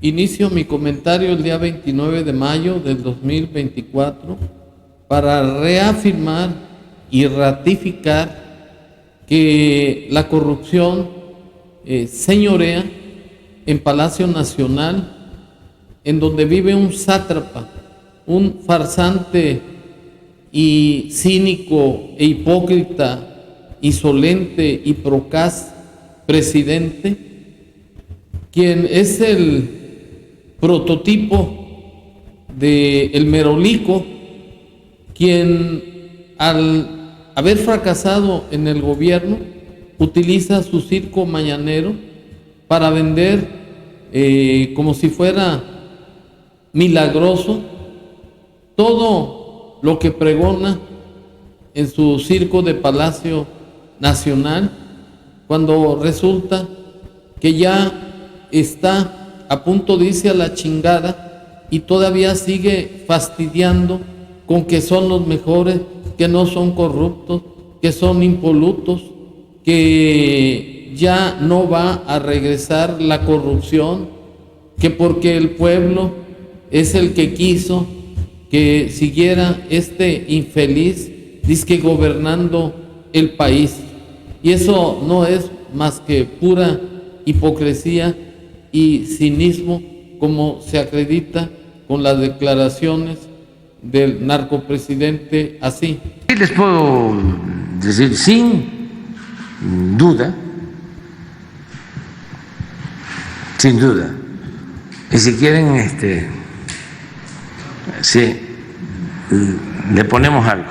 Inicio mi comentario el día 29 de mayo del 2024 para reafirmar y ratificar que la corrupción señorea en Palacio Nacional, en donde vive un sátrapa, un farsante y cínico e hipócrita, insolente y procaz presidente, quien es el prototipo del merolico, quien al haber fracasado en el gobierno utiliza su circo mañanero para vender como si fuera milagroso todo lo que pregona en su circo de Palacio Nacional, cuando resulta que ya está a punto de irse a la chingada y todavía sigue fastidiando con que son los mejores, que no son corruptos, que son impolutos, que ya no va a regresar la corrupción, que porque el pueblo es el que quiso que siguiera este infeliz dizque gobernando el país. Y eso no es más que pura hipocresía y cinismo, como se acredita con las declaraciones del narcopresidente así. Les puedo decir sin duda, y si quieren, sí, le ponemos algo,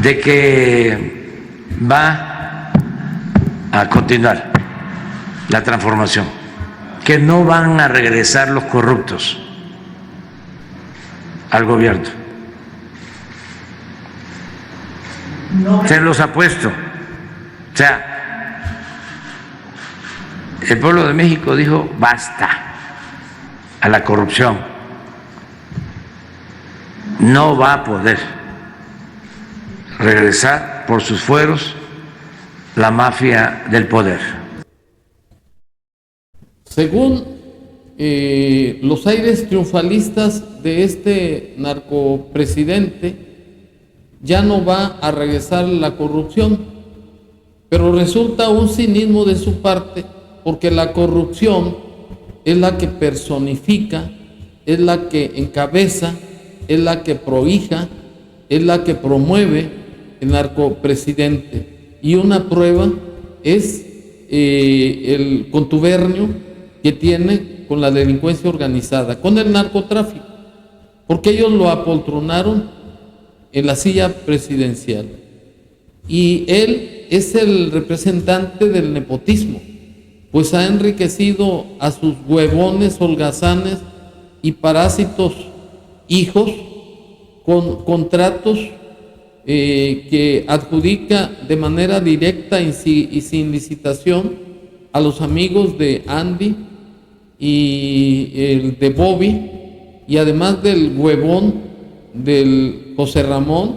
de que va a continuar la transformación, que no van a regresar los corruptos al gobierno. No. Se los apuesto. O sea, el pueblo de México dijo basta a la corrupción. No va a poder regresar por sus fueros la mafia del poder. Según los aires triunfalistas de este narcopresidente, ya no va a regresar la corrupción, pero resulta un cinismo de su parte, porque la corrupción es la que personifica, es la que encabeza, es la que prohija, es la que promueve el narcopresidente. Y una prueba es el contubernio que tiene con la delincuencia organizada, con el narcotráfico, porque ellos lo apoltronaron en la silla presidencial. Y él es el representante del nepotismo, pues ha enriquecido a sus huevones, holgazanes y parásitos hijos con contratos que adjudica de manera directa y sin licitación a los amigos de Andy y el de Bobby, y además del huevón del José Ramón,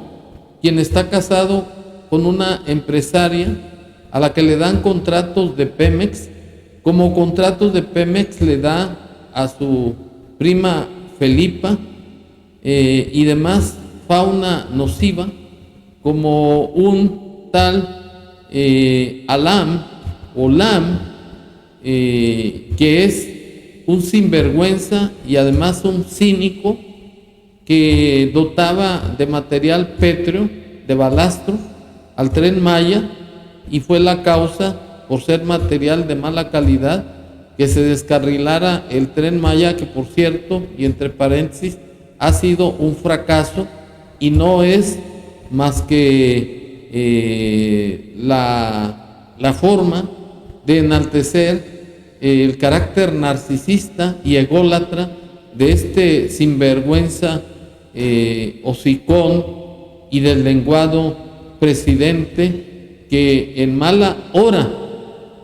quien está casado con una empresaria a la que le dan contratos de Pemex, como contratos de Pemex le da a su prima Felipa y demás fauna nociva, como un tal Alam o Lam, que es un sinvergüenza y además un cínico, que dotaba de material pétreo, de balastro, al Tren Maya, y fue la causa, por ser material de mala calidad, que se descarrilara el Tren Maya, que por cierto, y entre paréntesis, ha sido un fracaso y no es más que la forma de enaltecer el carácter narcisista y ególatra de este sinvergüenza hocicón y deslenguado presidente, que en mala hora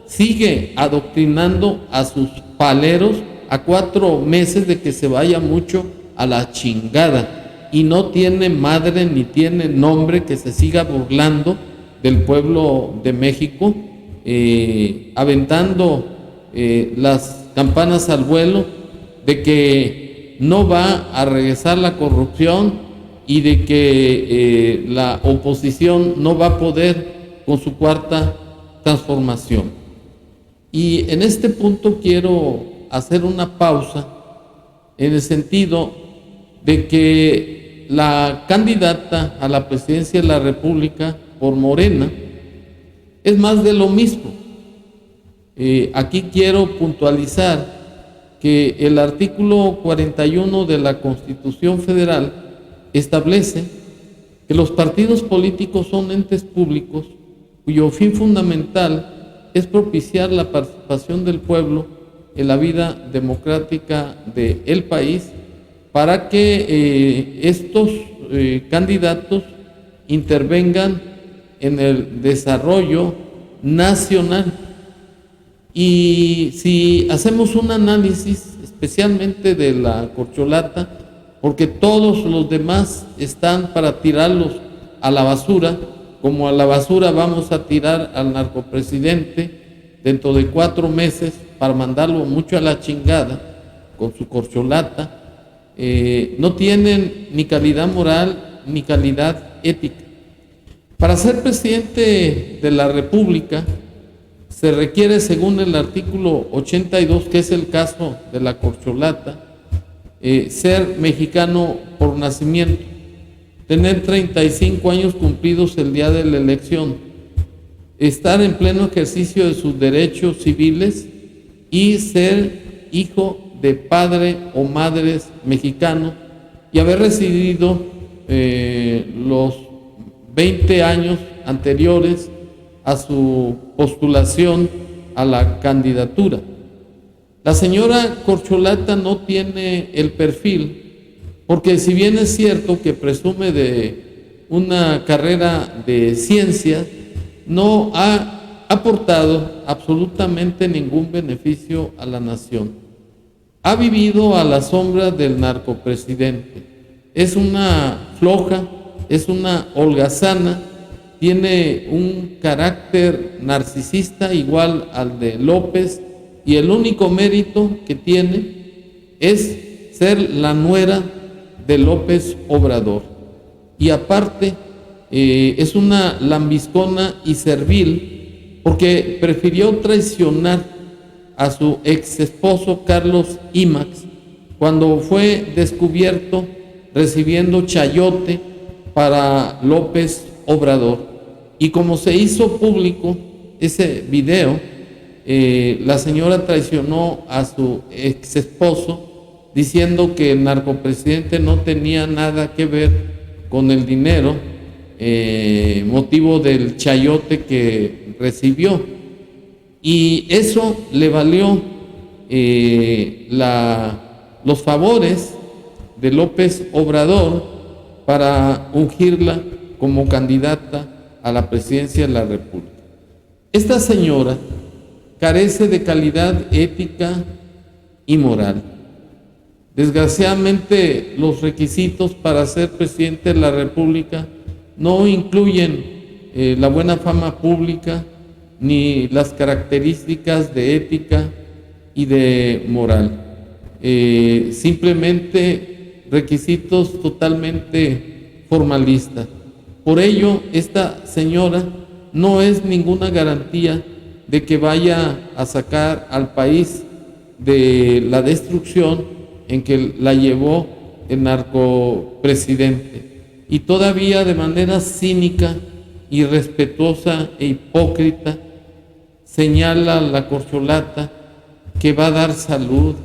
sigue adoctrinando a sus paleros a 4 meses de que se vaya mucho a la chingada, y no tiene madre ni tiene nombre que se siga burlando del pueblo de México, aventando las campanas al vuelo de que no va a regresar la corrupción y de que la oposición no va a poder con su cuarta transformación. Y en este punto quiero hacer una pausa en el sentido de que la candidata a la presidencia de la República por Morena es más de lo mismo. Aquí quiero puntualizar que el artículo 41 de la Constitución Federal establece que los partidos políticos son entes públicos cuyo fin fundamental es propiciar la participación del pueblo en la vida democrática del país para que estos candidatos intervengan en el desarrollo nacional. Y si hacemos un análisis especialmente de la corcholata, porque todos los demás están para tirarlos a la basura, como a la basura vamos a tirar al narcopresidente dentro de 4 meses para mandarlo mucho a la chingada con su corcholata, no tienen ni calidad moral ni calidad ética. Para ser presidente de la República se requiere, según el artículo 82, que es el caso de la corcholata, ser mexicano por nacimiento, tener 35 años cumplidos el día de la elección, estar en pleno ejercicio de sus derechos civiles y ser hijo de padre o madres mexicanos y haber residido los 20 años anteriores a su postulación a la candidatura. La señora corcholata no tiene el perfil, porque si bien es cierto que presume de una carrera de ciencias, no ha aportado absolutamente ningún beneficio a la nación. Ha vivido a la sombra del narcopresidente. Es una floja, es una holgazana, tiene un carácter narcisista igual al de López, y el único mérito que tiene es ser la nuera de López Obrador. Y aparte, es una lambiscona y servil, porque prefirió traicionar a su ex esposo Carlos Imax cuando fue descubierto recibiendo chayote para López Obrador. Y como se hizo público ese video, la señora traicionó a su ex esposo diciendo que el narcopresidente no tenía nada que ver con el dinero, motivo del chayote que recibió. Y eso le valió los favores de López Obrador para ungirla como candidata a la presidencia de la República. Esta señora carece de calidad ética y moral. Desgraciadamente, los requisitos para ser presidente de la República no incluyen la buena fama pública ni las características de ética y de moral. Simplemente requisitos totalmente formalistas. Por ello, esta señora no es ninguna garantía de que vaya a sacar al país de la destrucción en que la llevó el narcopresidente. Y todavía de manera cínica, irrespetuosa e hipócrita señala la corcholata que va a dar salud,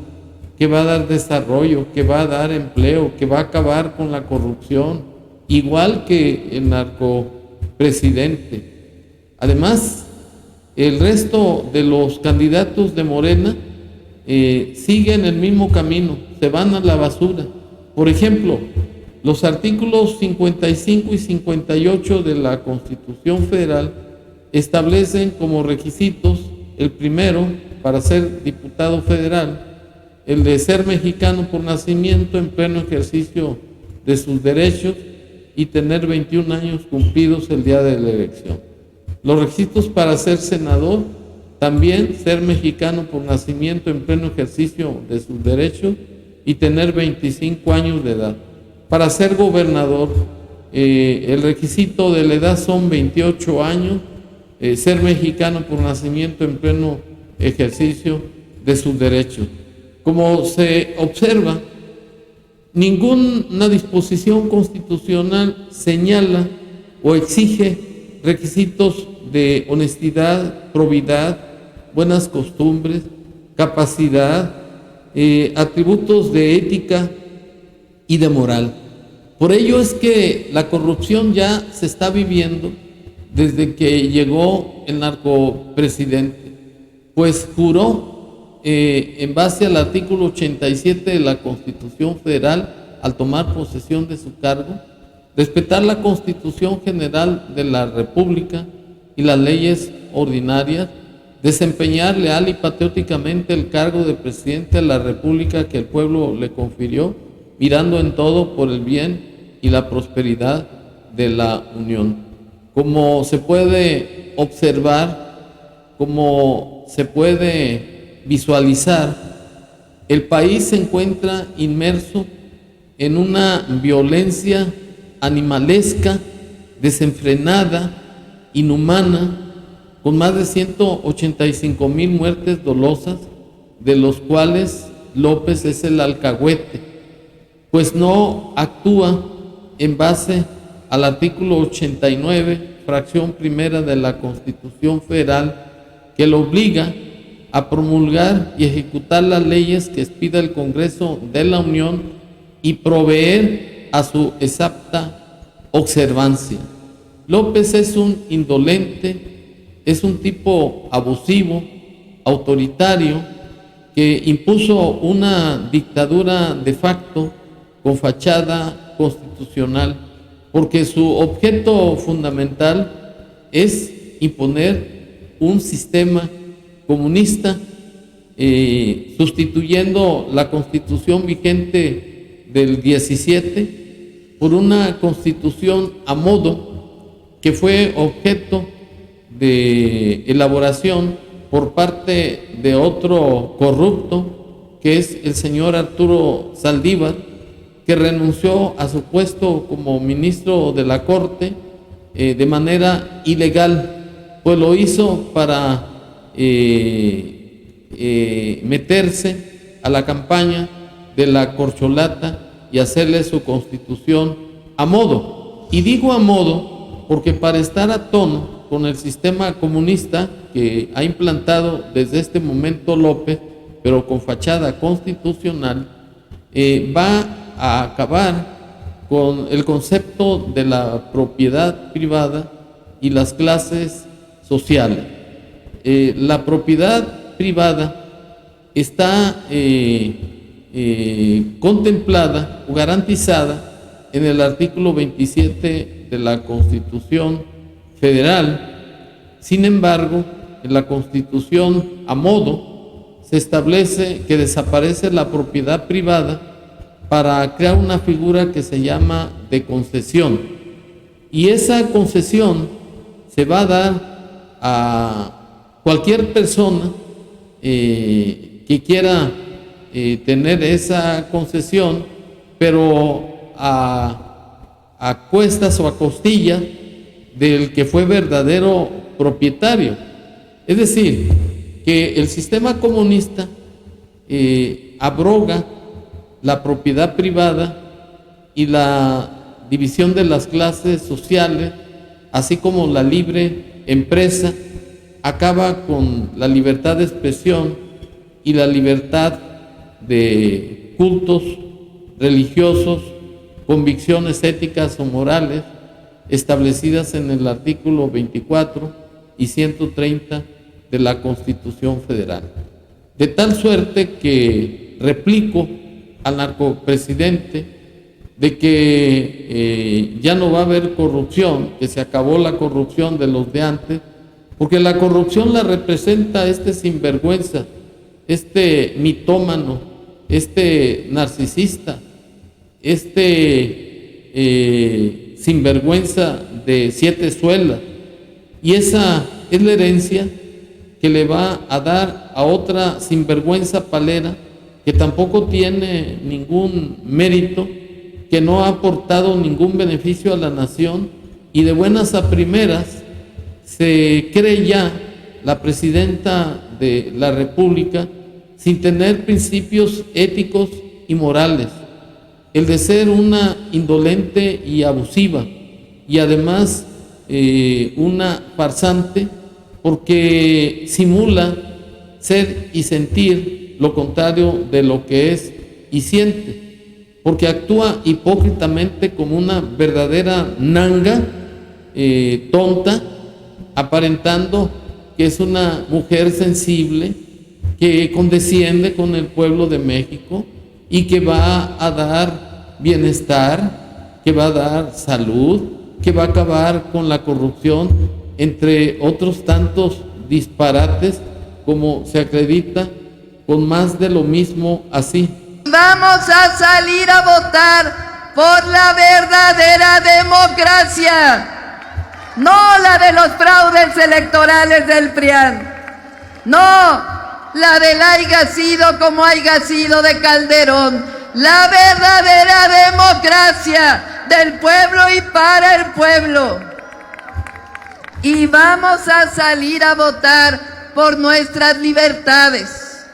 que va a dar desarrollo, que va a dar empleo, que va a acabar con la corrupción, igual que el narcopresidente. Además, el resto de los candidatos de Morena siguen el mismo camino, se van a la basura. Por ejemplo, los artículos 55 y 58 de la Constitución Federal establecen como requisitos: el primero, para ser diputado federal, el de ser mexicano por nacimiento en pleno ejercicio de sus derechos y tener 21 años cumplidos el día de la elección. Los requisitos para ser senador: También ser mexicano por nacimiento en pleno ejercicio de sus derechos y tener 25 años de edad. Para ser gobernador, el requisito de la edad son 28 años, ser mexicano por nacimiento en pleno ejercicio de sus derechos. Como se observa, ninguna disposición constitucional señala o exige requisitos de honestidad, probidad, buenas costumbres, capacidad, atributos de ética y de moral. Por ello es que la corrupción ya se está viviendo desde que llegó el narcopresidente, pues juró en base al artículo 87 de la Constitución Federal, al tomar posesión de su cargo, respetar la Constitución General de la República y las leyes ordinarias, desempeñar leal y patrióticamente el cargo de presidente de la República que el pueblo le confirió, mirando en todo por el bien y la prosperidad de la Unión. Como se puede observar, como se puede visualizar, el país se encuentra inmerso en una violencia animalesca, desenfrenada, inhumana, con más de 185,000 muertes dolosas, de los cuales López es el alcahuete, pues no actúa en base al artículo 89, fracción primera de la Constitución Federal, que lo obliga a promulgar y ejecutar las leyes que expida el Congreso de la Unión y proveer a su exacta observancia. López es un indolente, es un tipo abusivo, autoritario, que impuso una dictadura de facto con fachada constitucional, porque su objeto fundamental es imponer un sistema comunista, sustituyendo la constitución vigente del 17 por una constitución a modo que fue objeto de elaboración por parte de otro corrupto, que es el señor Arturo Saldívar, que renunció a su puesto como ministro de la Corte de manera ilegal, pues lo hizo para meterse a la campaña de la corcholata y hacerle su constitución a modo. Y digo a modo porque para estar a tono con el sistema comunista que ha implantado desde este momento López, pero con fachada constitucional, va a acabar con el concepto de la propiedad privada y las clases sociales. La propiedad privada está contemplada o garantizada en el artículo 27 de la Constitución Federal. Sin embargo, en la Constitución a modo se establece que desaparece la propiedad privada para crear una figura que se llama de concesión. Y esa concesión se va a dar a cualquier persona que quiera tener esa concesión, pero a cuestas o a costillas del que fue verdadero propietario. Es decir, que el sistema comunista abroga la propiedad privada y la división de las clases sociales, así como la libre empresa, acaba con la libertad de expresión y la libertad de cultos religiosos, convicciones éticas o morales establecidas en el artículo 24 y 130 de la Constitución Federal. De tal suerte que replico al narcopresidente de que ya no va a haber corrupción, que se acabó la corrupción de los de antes, porque la corrupción la representa este sinvergüenza, este mitómano, este narcisista, este sinvergüenza de 7 suelas. Y esa es la herencia que le va a dar a otra sinvergüenza palera que tampoco tiene ningún mérito, que no ha aportado ningún beneficio a la nación, y de buenas a primeras se cree ya la presidenta de la República sin tener principios éticos y morales, el de ser una indolente y abusiva, y además una farsante, porque simula ser y sentir lo contrario de lo que es y siente, porque actúa hipócritamente como una verdadera nanga tonta, aparentando que es una mujer sensible, que condesciende con el pueblo de México y que va a dar bienestar, que va a dar salud, que va a acabar con la corrupción, entre otros tantos disparates, como se acredita, con más de lo mismo así. Vamos a salir a votar por la verdadera democracia, no la de los fraudes electorales del PRIAN, no la del haya sido como haya sido de Calderón, la verdadera democracia del pueblo y para el pueblo. Y vamos a salir a votar por nuestras libertades,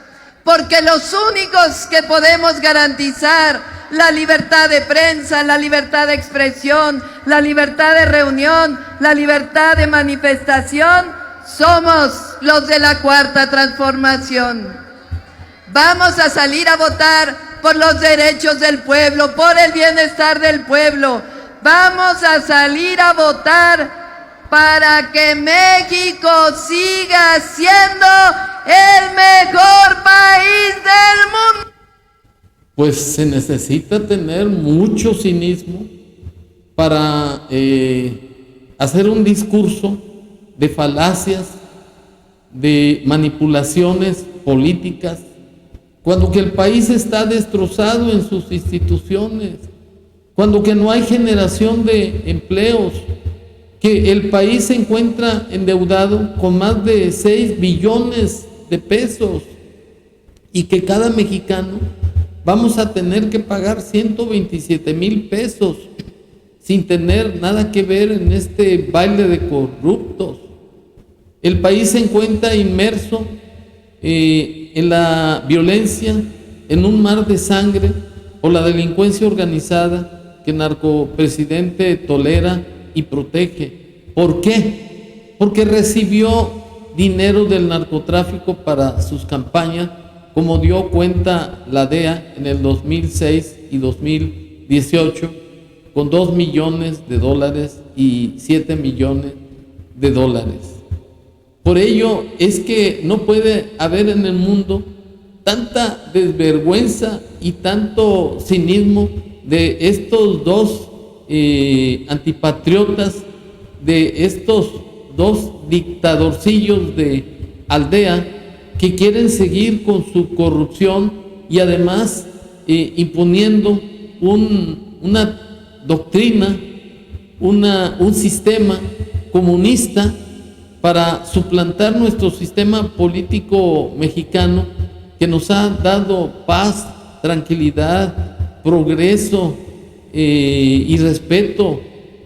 porque los únicos que podemos garantizar la libertad de prensa, la libertad de expresión, la libertad de reunión, la libertad de manifestación, somos los de la Cuarta Transformación. Vamos a salir a votar por los derechos del pueblo, por el bienestar del pueblo. Vamos a salir a votar para que México siga siendo el mejor país del mundo. Pues se necesita tener mucho cinismo para hacer un discurso de falacias, de manipulaciones políticas, cuando que el país está destrozado en sus instituciones, cuando que no hay generación de empleos, que el país se encuentra endeudado con más de 6 billones de pesos y que cada mexicano vamos a tener que pagar 127,000 pesos sin tener nada que ver en este baile de corruptos. El país se encuentra inmerso en la violencia, en un mar de sangre, por la delincuencia organizada que el narcopresidente tolera y protege. ¿Por qué? Porque recibió dinero del narcotráfico para sus campañas, como dio cuenta la DEA en el 2006 y 2018, con $2 millones y $7 millones. Por ello es que no puede haber en el mundo tanta desvergüenza y tanto cinismo de estos dos antipatriotas, de estos dos dictadorcillos de aldea que quieren seguir con su corrupción y además imponiendo una doctrina, un sistema comunista para suplantar nuestro sistema político mexicano, que nos ha dado paz, tranquilidad, progreso y respeto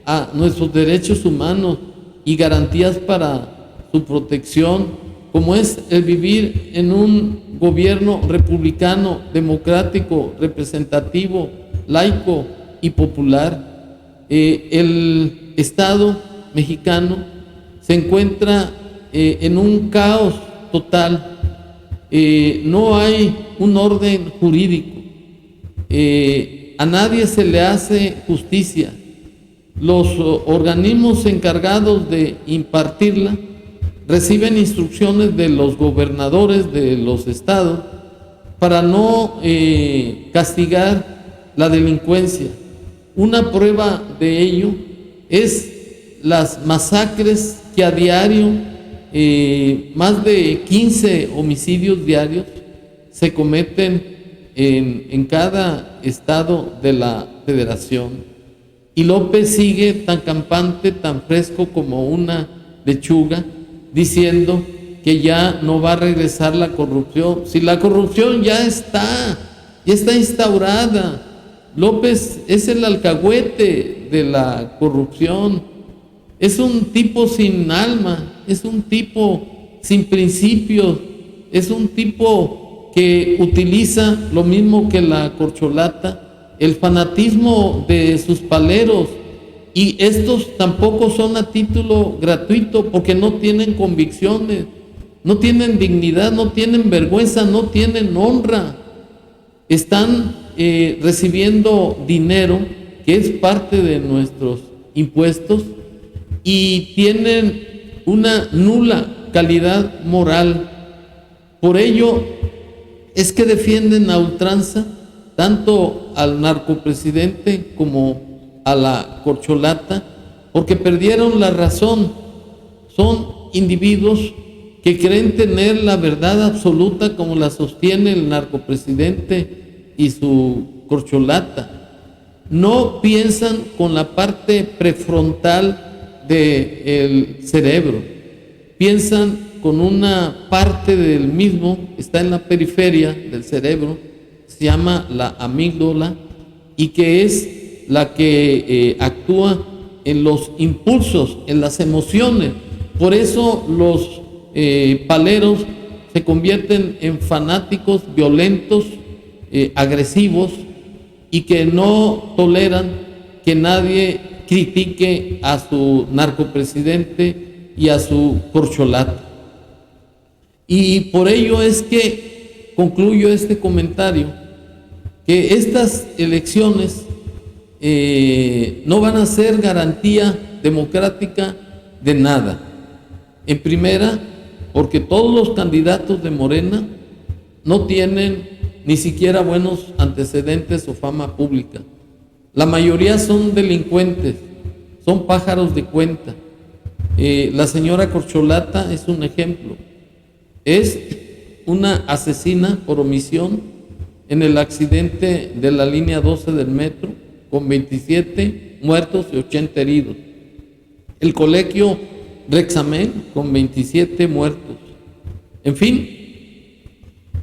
a nuestros derechos humanos y garantías para su protección, como es el vivir en un gobierno republicano, democrático, representativo, laico y popular. El Estado mexicano se encuentra en un caos total. No hay un orden jurídico, a nadie se le hace justicia. Los organismos encargados de impartirla reciben instrucciones de los gobernadores de los estados para no castigar la delincuencia. Una prueba de ello es las masacres que a diario, más de 15 homicidios diarios se cometen en cada estado de la federación. Y López sigue tan campante, tan fresco como una lechuga, diciendo que ya no va a regresar la corrupción. Si la corrupción ya está instaurada. López es el alcahuete de la corrupción. Es un tipo sin alma, es un tipo sin principios, es un tipo que utiliza lo mismo que la corcholata, el fanatismo de sus paleros. Y estos tampoco son a título gratuito, porque no tienen convicciones, no tienen dignidad, no tienen vergüenza, no tienen honra. Están recibiendo dinero que es parte de nuestros impuestos y tienen una nula calidad moral. Por ello es que defienden a ultranza tanto al narcopresidente como a la corcholata, porque perdieron la razón. Son individuos que creen tener la verdad absoluta, como la sostiene el narcopresidente y su corcholata. No piensan con la parte prefrontal del cerebro, piensan con una parte del mismo, está en la periferia del cerebro, se llama la amígdala, y que es la que actúa en los impulsos, en las emociones. Por eso los paleros se convierten en fanáticos violentos, agresivos, y que no toleran que nadie critique a su narcopresidente y a su corcholata. Y por ello es que concluyo este comentario, que estas elecciones no van a ser garantía democrática de nada. En primera, porque todos los candidatos de Morena no tienen ni siquiera buenos antecedentes o fama pública. La mayoría son delincuentes, son pájaros de cuenta. La señora corcholata es un ejemplo. Es una asesina por omisión en el accidente de la línea 12 del metro, con 27 muertos y 80 heridos. El colegio Rexamen, con 27 muertos. En fin,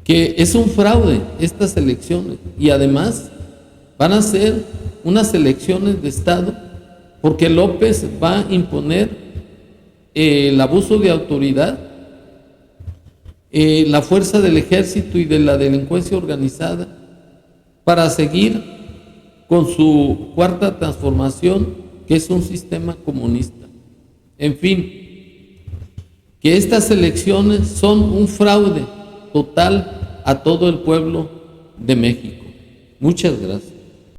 que es un fraude estas elecciones, y además van a ser unas elecciones de Estado, porque López va a imponer el abuso de autoridad, la fuerza del ejército y de la delincuencia organizada, para seguir con su cuarta transformación, que es un sistema comunista. En fin, que estas elecciones son un fraude total a todo el pueblo de México. Muchas gracias.